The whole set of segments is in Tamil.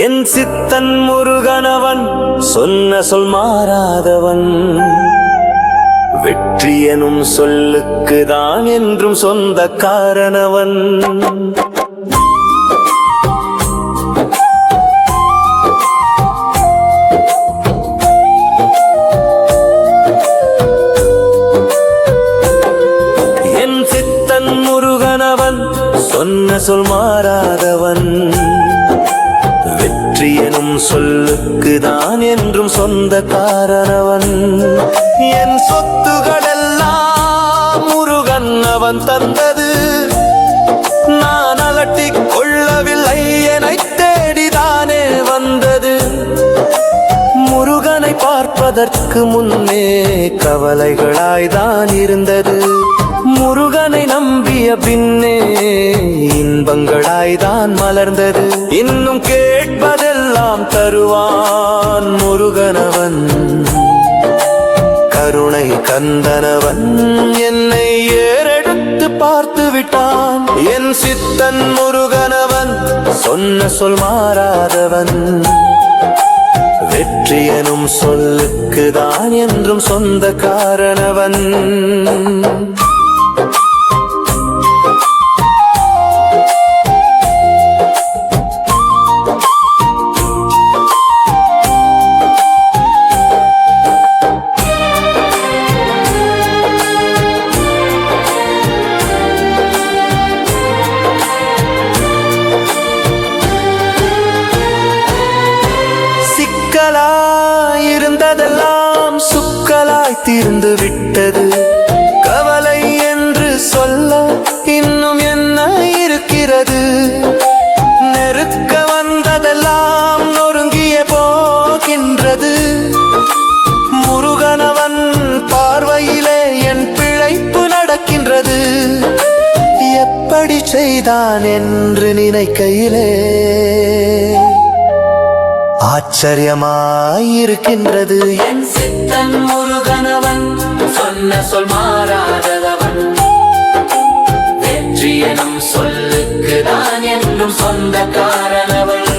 என் சித்தன் முருகனவன் சொன்ன சொல் மாறாதவன், வெற்றி எனும் சொல்லுக்குதான் என்றும் சொந்தக்காரனவன். என் சித்தன் முருகனவன் சொன்ன சொல் மாறாதவன், வெற்றி எனும் சொல்லுக்குதான் என்றும் சொந்தக்காரனவன். என் சொத்துகள் எல்லாம் முருகன் அவன் தந்தது, நான் அலட்டிக் கொள்ளவில்லை, என்னை தேடிதானே வந்தது. முருகனை பார்ப்பதற்கு முன்னே கவலைகளாய்தான் இருந்தது, முருகனை நம்பிய பின்னே இன்பங்களாய்தான் மலர்ந்தது. இன்னும் கேட்பதெல்லாம் தருவான் முருகனவன், கருணை கந்தனவன் என்னை ஏறெடுத்து பார்த்து விட்டான். என் சித்தன் முருகனவன் சொன்ன சொல் மாறாதவன், வெற்றி எனும் சொல்லுக்குதான் என்றும் சொந்தக்காரனவன். இருந்ததெல்லாம் சுக்கலாய் தீர்ந்து விட்டது, கவலை என்று சொல்ல இன்னும் என்ன இருக்கிறது. நெருக்க வந்ததெல்லாம் நொறுங்கிய போகின்றது, முருகனவன் பார்வையிலே என் பிழைப்பு நடக்கின்றது. எப்படி செய்தான் என்று நினைக்கையிலே ஆச்சரியமாயிருக்கின்றது. என் சித்தன் முருகனவன் சொன்ன சொல் மாறாதவன், வெற்றி எனும் சொல்லுக்குதான் என்றும் சொந்தக்காரனவன்.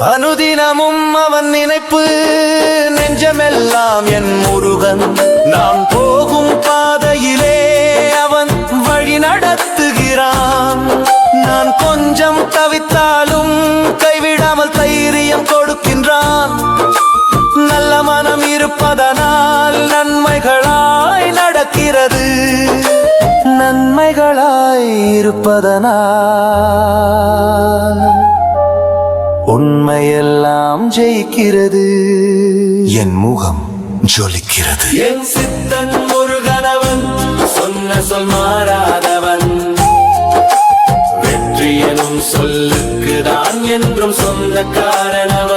அனுதினமும் அவன் நினைப்பு நெஞ்சமெல்லாம் என் முருகன், நாம் போகும் பாதையிலே அவன் வழி நடத்துகிறான். நான் கொஞ்சம் தவித்தாலும் கைவிடாமல் தைரியம் கொடுக்கின்றான். நல்ல மனம் இருப்பதனால் நன்மைகளாய் நடக்கிறது, நன்மைகளாய் இருப்பதனால் உண்மையெல்லாம் ஜெயிக்கிறது, என் முகம் ஜொலிக்கிறது. என் சித்தன் முருகனவன் சொன்ன சொல் மாறாதவன், வெற்றி எனும் சொல்லுக்குதான் என்றும் சொந்தக்காரனவன்.